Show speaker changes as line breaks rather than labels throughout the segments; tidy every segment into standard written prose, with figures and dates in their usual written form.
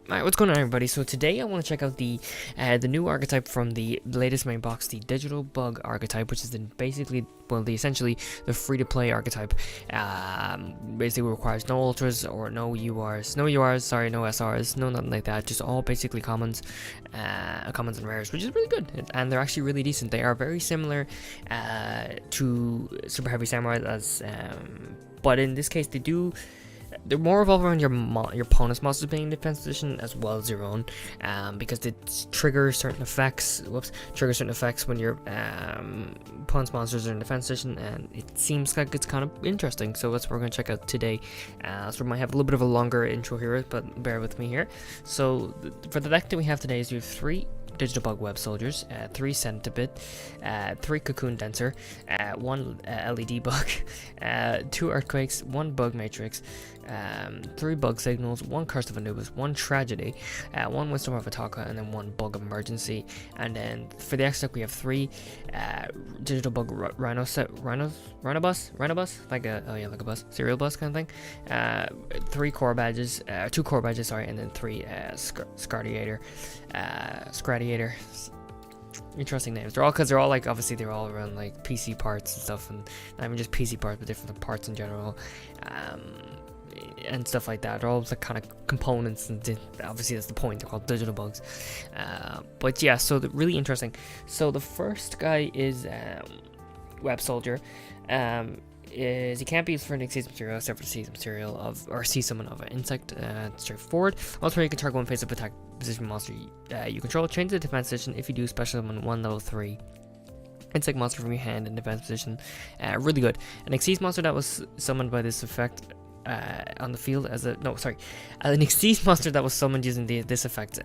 Alright, what's going on, everybody? So today I want to check out the new archetype from the latest main box, the Digital Bug archetype, which is essentially the free-to-play archetype. Basically requires no ultras or no URs, no SRs, no nothing like that. Just all basically commons and rares, which is really good, and they're actually really decent. They are very similar to Super Heavy Samurai, but in this case they're more revolved around your opponent's monsters being in defense position as well as your own, because it triggers certain effects. When your opponent's monsters are in defense position, and it seems like it's kind of interesting. So that's what we're going to check out today. So we might have a little bit of a longer intro here, but bear with me here. So for the deck that we have today is you have 3 Digital Bug Web Soldiers, 3 Centipede, 3 Cocoon Dancer, 1 LED Bug, 2 Earthquakes, 1 Bug Matrix, 3 Bug Signals, 1 Curse of Anubis, 1 Tragedy, 1 Wisdom of Ataka, and then 1 Bug Emergency. And then for the X deck we have 3 Digital Bug Rhinobus, like a bus, serial bus kind of thing. 3 core badges, 2 core badges, sorry, and then 3 Scradiator. Interesting names. They're all like, obviously they're all around like PC parts and stuff, and not even just PC parts, but different parts in general, and stuff like that. They're all the kind of components, and obviously that's the point. They're called digital bugs. But yeah, so really interesting. So the first guy is Web Soldier. He can't be used for an Exceed material except for Seize material or see summon of an insect. Straightforward. Also, you can target one face-up attack position monster you control. Change the defense position if you do special summon 1 level 3 insect monster from your hand in defense position. Really good. An Exceed monster that was summoned by this effect on the field an Exceed monster that was summoned using this effect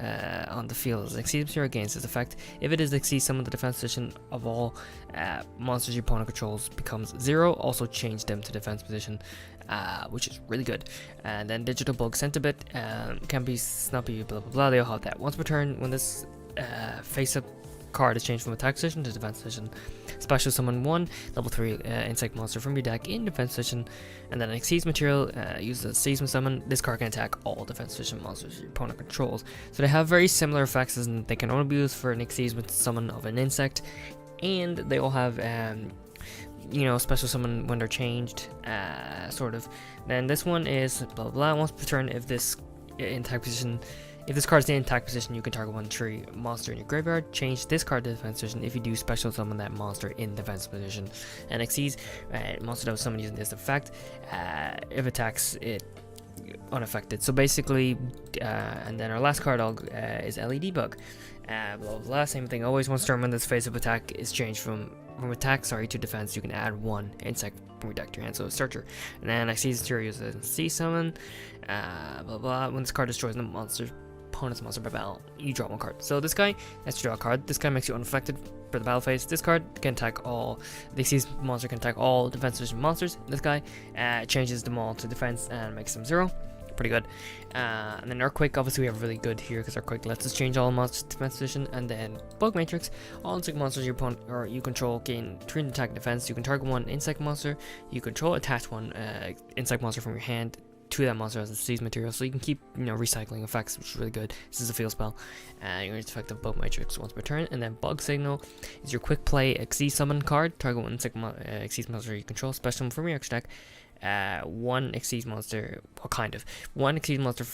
on the field as an Exceed material against this effect. If it is Exceed, summon the defense position of all monsters your opponent controls becomes 0. Also change them to defense position, which is really good. And then Digital Bug Centipede can be Snuppy, blah blah blah. They all have that. Once per turn, when this face-up card is changed from attack position to defense position, special summon 1 level 3 insect monster from your deck in defense position, and then an Exceed material uses a season summon. This card can attack all defense position monsters your opponent controls. So they have very similar effects, and they can only be used for an Exceed summon of an insect, and they all have special summon when they're changed, sort of. Then this one is blah blah blah. Once per turn, if this card is in attack position, you can target 1 tree monster in your graveyard. Change this card to defense position if you do special summon that monster in defense position. And Exceeds monster that was summoned using this effect, if attacks it unaffected. So basically, and then our last card is LED Bug. Blah blah blah. Same thing. Always once turn when this phase of attack is changed from attack to defense, you can add 1 insect from your deck to your hand, so a searcher. And then Exceed material uses a C summon. Blah blah. When this card destroys the opponent's monster by battle, you draw 1 card. So this guy, let's draw a card. This guy makes you unaffected for the battle phase. This card can attack all. The monster can attack all defense position monsters. This guy changes them all to defense and makes them 0. Pretty good. And then Earthquake, obviously we have really good here because Earthquake lets us change all monsters to defense position. And then Bug Matrix, all insect monsters your opponent or you control gain 3 attack and defense. You can target 1 insect monster you control, attach 1 insect monster from your hand to that monster as a Seize material, so you can keep recycling effects, which is really good. This is a field spell. You're effective Bug Matrix once per turn. And then Bug Signal is your quick play Exceed summon card. Target 1 insect Exceed monster you control. Special from your extra deck. 1 Exceed monster, one Exceed monster,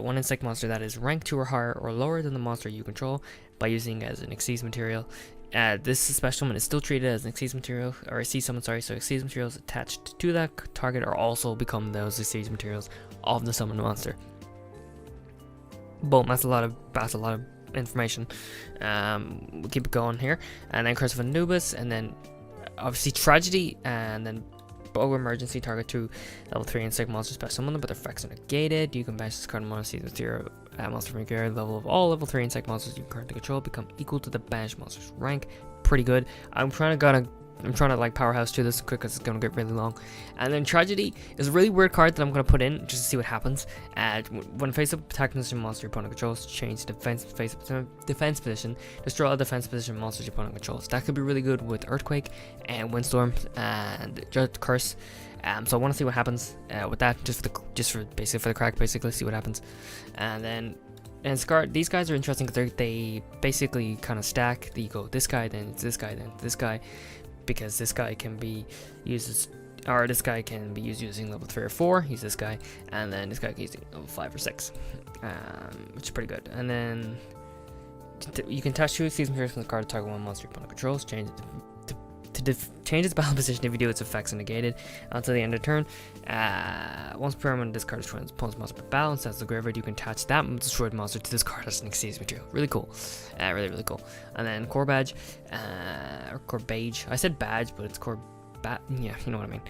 1 insect monster that is rank 2 or higher or lower than the monster you control by using as an Exceed material. This special summon is still treated as an Exceed material, or Exceed summon, sorry, so Exceed materials attached to that target are also become those Exceed materials of the summoned monster. Boom, that's a lot of information. We'll keep it going here. And then Curse of Anubis, and then obviously Tragedy, and then Bug Emergency, target 2 level 3 insect monster special summon them, but their effects are negated. You can banish this card and Seize material monster from your graveyard. Level of all level 3 insect monsters you currently control become equal to the banished monster's rank. Pretty good. I'm trying to like powerhouse to this quick because it's gonna get really long. And then Tragedy is a really weird card that I'm gonna put in just to see what happens. When face up attack position monster your opponent controls, change defense position. Destroy all defense position monsters your opponent controls. That could be really good with Earthquake and Windstorm and just Curse. So I want to see what happens with that, just for basically for the crack, basically see what happens. And then And these guys are interesting because they basically kind of stack. You go this guy, then it's this guy, then it's this guy, because this guy can be used as, or this guy can be used using level 3 or 4. Use this guy, and then this guy can use level 5 or 6, which is pretty good. And then you can attach 2 season materials from the card to target one monster your opponent controls. Change its battle position. If you do, its effects are negated until the end of the turn. Once per turn, when this card destroys its opponent's monster by battle and sets the graveyard, you can attach that destroyed monster to this card as an exchange material. Really cool. Really cool. And then core badge, or core badge. I said badge, but it's core yeah, you know what I mean.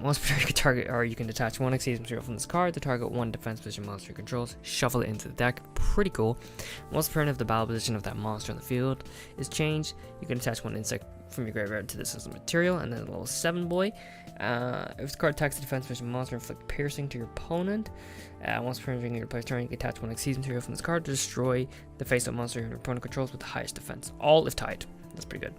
Once per turn, you can target, or you can detach 1 exchange material from this card to target 1 defense position monster controls. Shuffle it into the deck. Pretty cool. Once per turn, if the battle position of that monster on the field is changed, you can attach 1 insect from your graveyard to this as a material. And then level 7 boy. If the card attacks the defense position monster, inflict piercing to your opponent. Once per turn, during your player's turn, you can attach 1 exchange material from this card to destroy the face-up monster your opponent controls with the highest defense. All if tied. That's pretty good.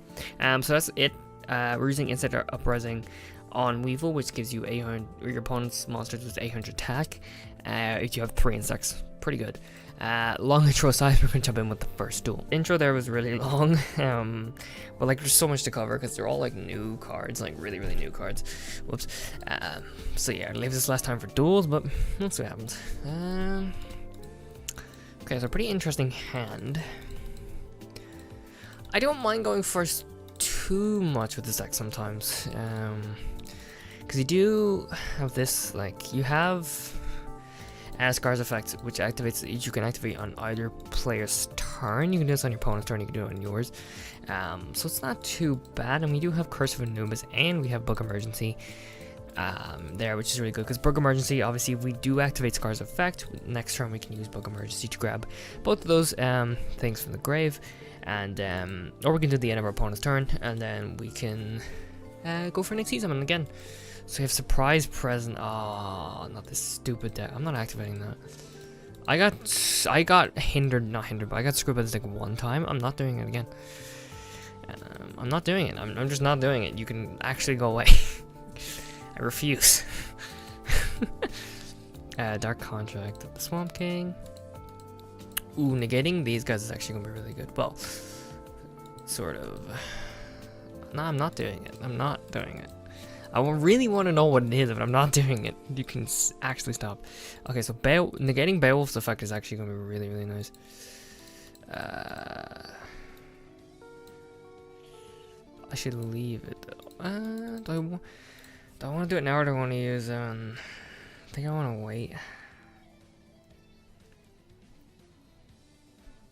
So that's it. We're using Insect Uprising on Weevil, which gives you 800, or your opponent's monsters with 800 attack. If you have 3 insects, pretty good. Long intro size, we're gonna jump in with the first duel. Intro there was really long, but like there's so much to cover because they're all like new cards, like really new cards. Whoops. So yeah, I'll leave this last time for duels, but we'll see what happens. Okay, so pretty interesting hand. I don't mind going first too much with this deck sometimes, because you do have this, like you have Scar's effect, which activates, you can activate on either player's turn. You can do this on your opponent's turn, you can do it on yours, so it's not too bad. And we do have Curse of Anubis, and we have Bug Emergency there, which is really good because Bug Emergency, obviously if we do activate Scar's effect, next turn we can use Bug Emergency to grab both of those things from the grave, and or we can do the end of our opponent's turn, and then we can go for an Exceed Summon again. So we have Surprise Present. Oh, not this stupid deck. I'm not activating that. I got hindered, not hindered, but I got screwed by this deck one time. I'm not doing it again. I'm not doing it. I'm just not doing it. You can actually go away. I refuse. Dark Contract, the Swamp King. Ooh, negating these guys is actually gonna be really good. Well, sort of. No, I'm not doing it. I'm not doing it. I really want to know what it is, but I'm not doing it. You can actually stop. Okay, so negating Beowulf's effect is actually gonna be really nice. I should leave it though. Do I want to do it now, or do I want to use I think I want to wait.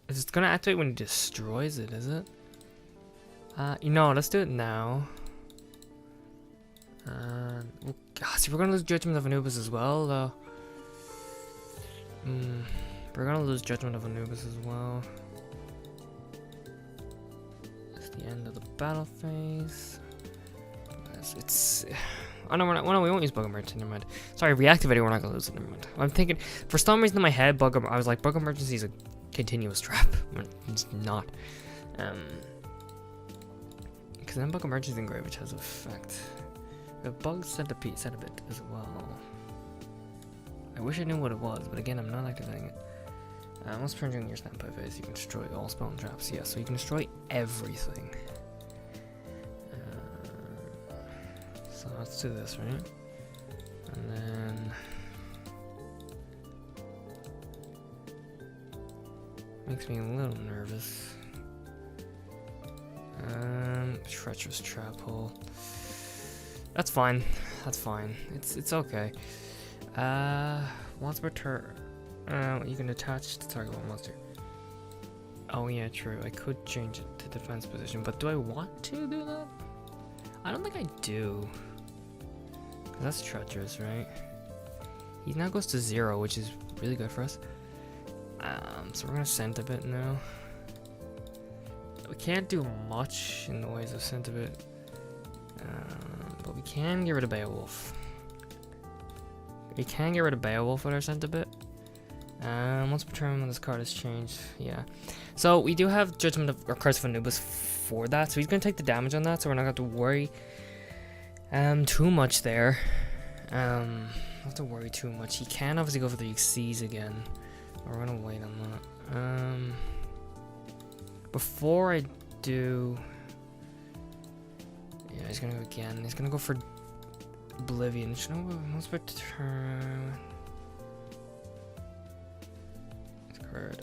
Is it gonna activate when he destroys it, is it? You know, let's do it now. See, we're gonna lose Judgment of Anubis as well, though. We're gonna lose Judgment of Anubis as well. It's the end of the battle phase. It's oh no, we won't use Bug Emergency, never mind. Sorry, reactivate it, we're not gonna lose it, never mind. I'm thinking, for some reason in my head, I was like, Bug Emergency is a continuous trap. It's not. Because then Bug Emergency Engrave, which has effect. The Bug Centipede as well. I wish I knew what it was, but again, I'm not activating it. Once per during your standby phase, you can destroy all spell and traps. Yeah, so you can destroy everything. So let's do this, right? And then makes me a little nervous. Treacherous Trap Hole. That's fine. That's fine. It's okay. Once per turn, you can attach to target one monster. Oh yeah, true. I could change it to defense position, but do I want to do that? I don't think I do. That's treacherous, right? He now goes to 0, which is really good for us. So we're gonna Centibit now. We can't do much in the ways of Centibit, but we can get rid of Beowulf. We can get rid of Beowulf with our Centibit. Once per turn when this card is changed, yeah. So we do have Judgment of, or Curse of Anubis for that, so he's gonna take the damage on that, so we're not gonna have to worry too much there. Not to worry too much. He can obviously go for the Xyz again, We're gonna wait on that. Before I do, yeah, he's gonna go again. He's gonna go for Oblivion. Let's put turn.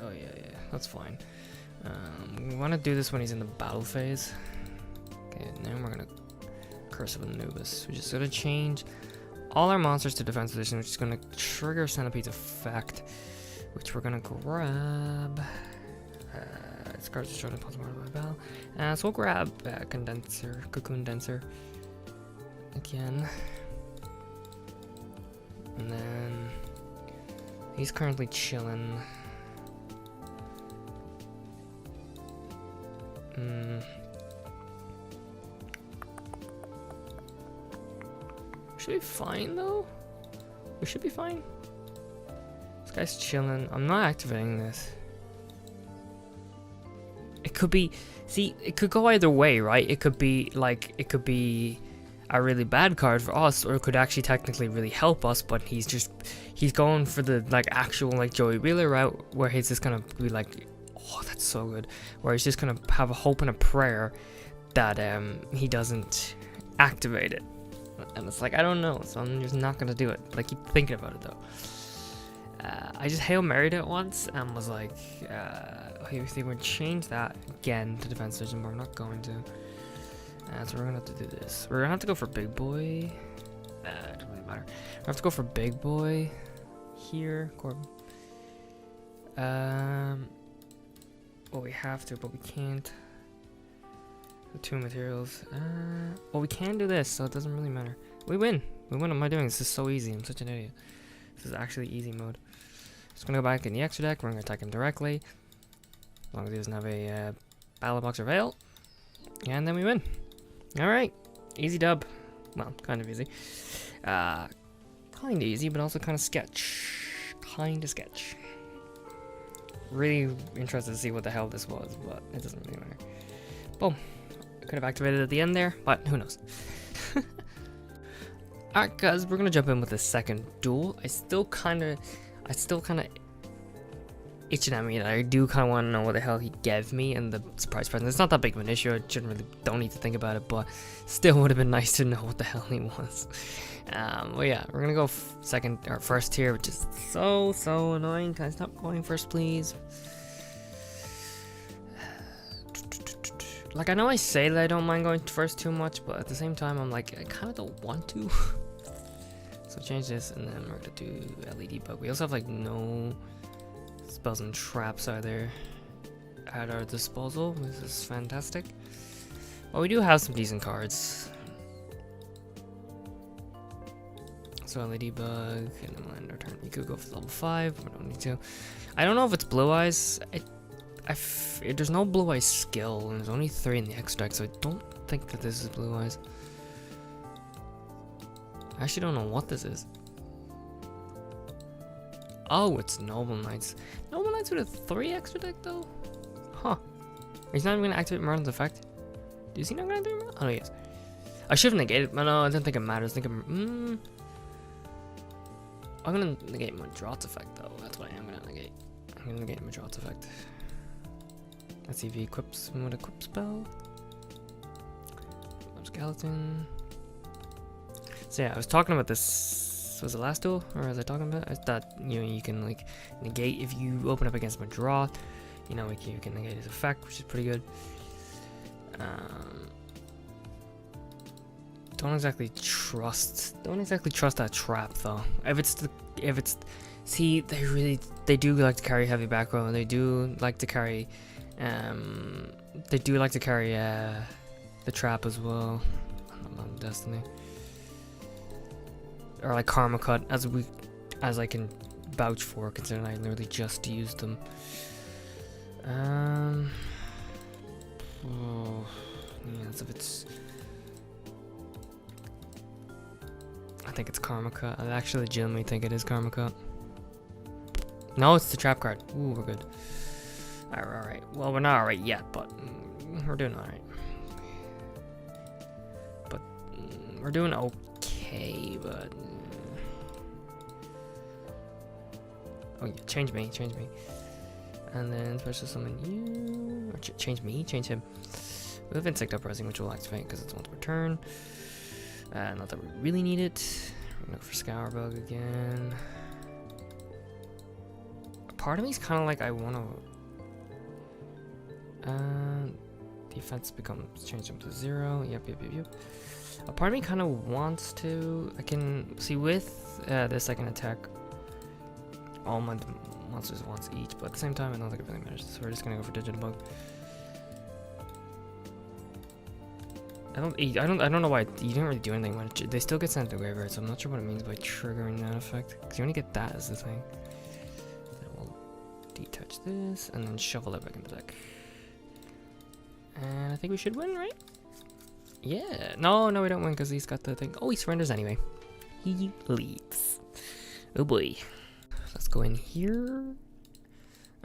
Oh yeah, that's fine. We want to do this when he's in the battle phase. Okay, now we're gonna Curse of Anubis. We're just gonna change all our monsters to defense position, which is gonna trigger Centipede's effect, which we're gonna grab. This card's destroyed and possible by battle. So we'll grab Cocoon Denser again, and then he's currently chilling. Should be fine though. We should be fine. This guy's chilling. I'm not activating this. It could be, see, it could go either way, right? It could be like, it could be a really bad card for us, or it could actually technically really help us, but he's going for the like actual like Joey Wheeler route, where he's just gonna be like, oh, that's so good, where he's just gonna have a hope and a prayer that he doesn't activate it. And it's like, I don't know, so I'm just not gonna do it, but I keep thinking about it though. I just Hail Married it once and was like, okay, we're gonna change that again to defense vision, but we're not going to. So we're gonna have to do this. We're gonna have to go for Big Boy. It doesn't really matter. We have to go for Big Boy here. Well, we have to, but we can't. The 2 materials. Well, we can do this, so it doesn't really matter. We win. We win. What am I doing? This is so easy. I'm such an idiot. This is actually easy mode. Just gonna go back in the extra deck. We're gonna attack him directly, as long as he doesn't have a Battle Box or Veil, and then we win. All right, easy dub. Well, kind of easy. Kind of easy, but also kind of sketch. Kind of sketch. Really interested to see what the hell this was, but it doesn't really matter. Boom. Could have activated at the end there, but who knows. Alright guys, we're gonna jump in with the second duel. I still kinda itching at me that I do kinda wanna know what the hell he gave me in the surprise present. It's not that big of an issue, I don't need to think about it, but still would have been nice to know what the hell he was. Well yeah, we're gonna go first here, which is so annoying. Can I stop going first, please? Like, I know I say that I don't mind going first too much, but at the same time, I'm like, I kind of don't want to. So change this, and then we're gonna do LED bug. We also have like no spells and traps either at our disposal. This is fantastic. Well, we do have some decent cards. So LED bug, and then we'll end our turn. You could go for level 5, we don't need to. I don't know if it's Blue Eyes. There's no Blue Eyes skill, and there's only 3 in the X deck, so I don't think that this is Blue Eyes. I actually don't know what this is. Oh, it's Noble Knights. Noble Knights with a 3 extra deck, though? Huh. He's not even going to activate Merlin's effect? Is he not going to activate Merlin? Oh, yes. I should have negated, but no, I don't think it matters. I'm going to negate Madrat's effect, though. That's what I am going to negate. I'm going to negate Madrat's effect. Let's see if he equips him with a equip spell. Skeleton. So yeah, I was talking about this. Was it last duel, or was I talking about? I thought, you know, you can like negate if you open up against Madrat. You know, like you can negate his effect, which is pretty good. Don't exactly trust that trap though. See, they do like to carry heavy back row. They do like to carry. The trap as well. On Destiny. Or like Karma Cut, as I can vouch for, considering I literally just used them. Oh, yeah, so if it's. I think it's Karma Cut. I actually legitimately think it is Karma Cut. No, it's the trap card. Ooh, we're good. Alright. Well, we're not alright yet, but we're doing alright. But we're doing okay, but Oh yeah, change me. And then special summon you. Or change him. We have Insect Uprising, which will activate because it's once per turn. Not that we really need it. I'm gonna look for Scourbug again. Part of me is kind of like I want to. Defense becomes change them to 0. Yep. A part of me kind of wants to. I can see with this I can attack all my monsters once each, but at the same time I don't think it really matters. So we're just gonna go for Digitbug. I don't know why you didn't really do anything when they still get sent to the graveyard, so I'm not sure what it means by triggering that effect. Because you only get that as the thing. Then we'll detach this and then shuffle it back into the deck. And I think we should win, right? Yeah. No, we don't win because he's got the thing. Oh, he surrenders anyway. He leaves. Oh boy. Let's go in here.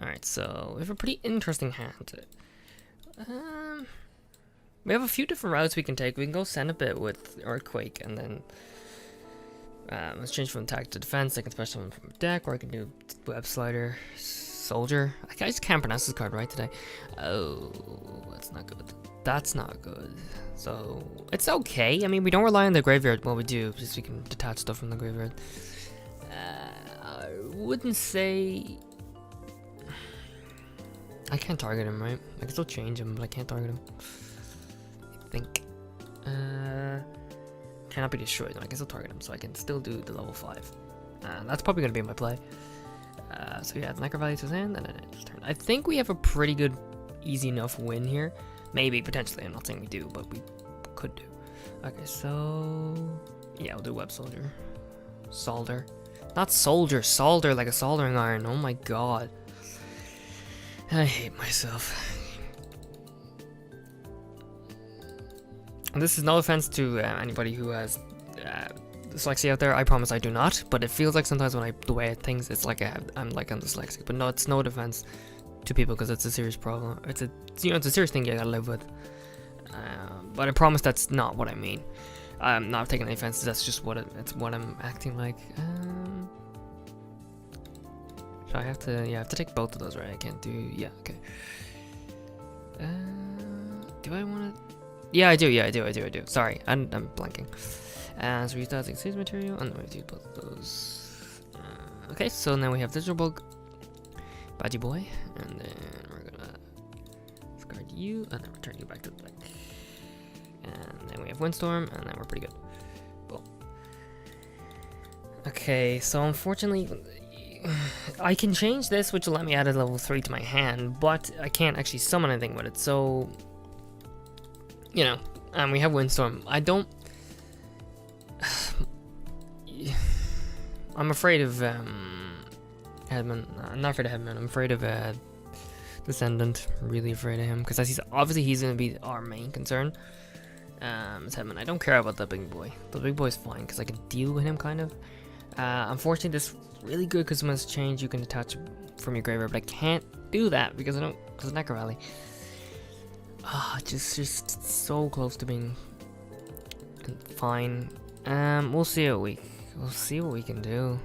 Alright, so we have a pretty interesting hand. We have a few different routes we can take. We can go Centipede with Earthquake and then let's change from attack to defense. I can special one from a deck, or I can do Web Slider, Soldier. I just can't pronounce this card right today. Oh, that's not good. That's not good. So it's okay. I mean, we don't rely on the graveyard. Well, we do, because we can detach stuff from the graveyard. I wouldn't say. I can't target him, right? I can still change him, but I can't target him. I think. Cannot be destroyed. I can still target him, so I can still do the level 5. That's probably gonna be my play. So yeah, the Necro Value to his hand, and then it's turn. I think we have a pretty good, easy enough win here. Maybe, potentially. I'm not saying we do, but we could do. Okay, so yeah, we'll do Web Soldier. Solder. Not soldier, solder like a soldering iron. Oh my god. I hate myself. And this is no offense to anybody who has dyslexia out there. I promise I do not. But it feels like sometimes when the way I think, it's like I'm like I'm dyslexic. But no, it's no defense to people because it's a serious problem. It's a serious thing you gotta live with. But I promise that's not what I mean. I'm not taking any offense. That's just what it's what I'm acting like. So I have to take both of those, right? I can't do okay. Do I want to? Yeah, I do. Sorry, I'm blanking. So we use that as exchange material, and then we do both of those. Okay, so now we have Digital Bug, Badgy Boy, and then we're gonna discard you, and then return you back to the deck. And then we have Windstorm, and then we're pretty good. Boom. Okay, so unfortunately, I can change this, which will let me add a level 3 to my hand, but I can't actually summon anything with it, so we have Windstorm. I'm afraid of Headman. I'm not afraid of Headman. I'm afraid of Descendant. Really afraid of him because obviously he's gonna be our main concern. It's Headman. I don't care about the big boy. The big boy's fine because I can deal with him kind of. Unfortunately, this is really good because when it's changed, you can detach from your graveyard, but I can't do that because of Necro Valley. Just so close to being fine. We'll see what we can do.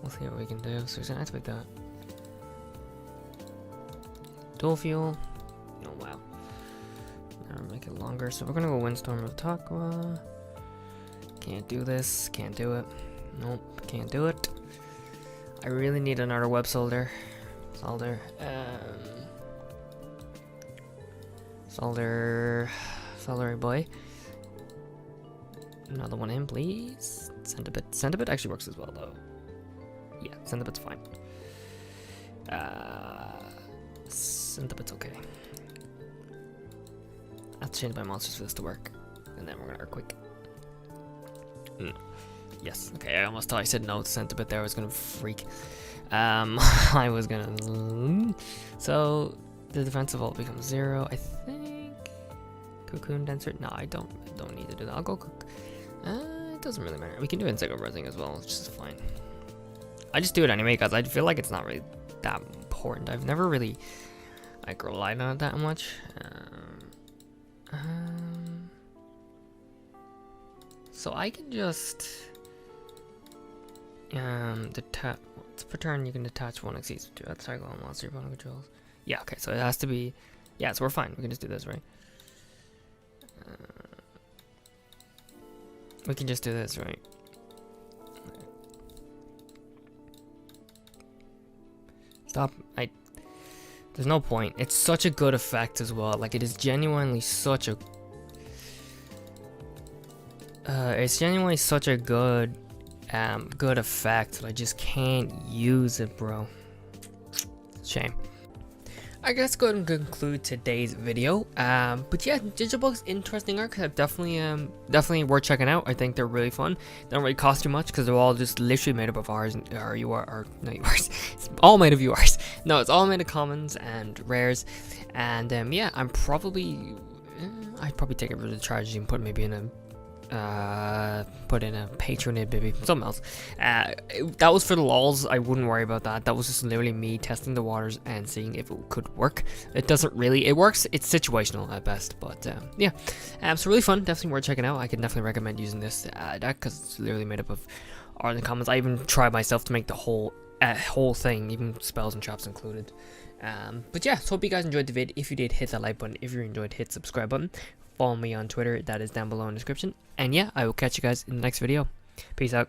So we're gonna activate that. Dual fuel. Oh wow. Now make it longer. So we're gonna go Windstorm of Takwa. Can't do this. Can't do it. Nope. Can't do it. I really need another Web Solder. Solder boy. Another one in, please. Centipede actually works as well, though. Yeah, Centipede's fine. Centipede's okay. I have to change my monsters for this to work. And then we're gonna Earthquake. Yes, okay, I almost thought I said no to Centipede there. I was gonna freak. I was gonna... So, the defensive ult becomes 0, I think. Cocoon Dancer? No, I don't need to do that. I'll go Cook. It doesn't really matter. We can do Insect Uprising as well, which is fine. I just do it anyway because I feel like it's not really that important. I've never really relied on it that much. So I can just per turn you can detach one Xyz to a cycle on monster opponent controls. Yeah, okay, so it has to be. Yeah, so we're fine. We can just do this, right? We can just do this, right? Stop. There's no point. It's such a good effect as well. Like, it is genuinely such a. It's genuinely such a good, good effect. I just can't use it, bro. Shame. I guess go ahead and conclude today's video. But yeah, Digibug's interesting arcs are definitely worth checking out. I think they're really fun. They don't really cost you much because they're all just literally made up of R's or URs. It's all made of URs. No, it's all made of commons and rares. And yeah, I'd probably take it for the charge and put maybe in a patronage, maybe something else. That was for the lols. I wouldn't worry about that. That was just literally me testing the waters and seeing if it could work. It doesn't really. It works. It's situational at best, but yeah. It's really fun. Definitely worth checking out. I can definitely recommend using this deck because it's literally made up of all the commons. I even tried myself to make the whole thing, even spells and traps included. But yeah, so hope you guys enjoyed the vid. If you did, hit that like button. If you enjoyed, hit subscribe button. Follow me on Twitter, that is down below in the description. And yeah, I will catch you guys in the next video. Peace out.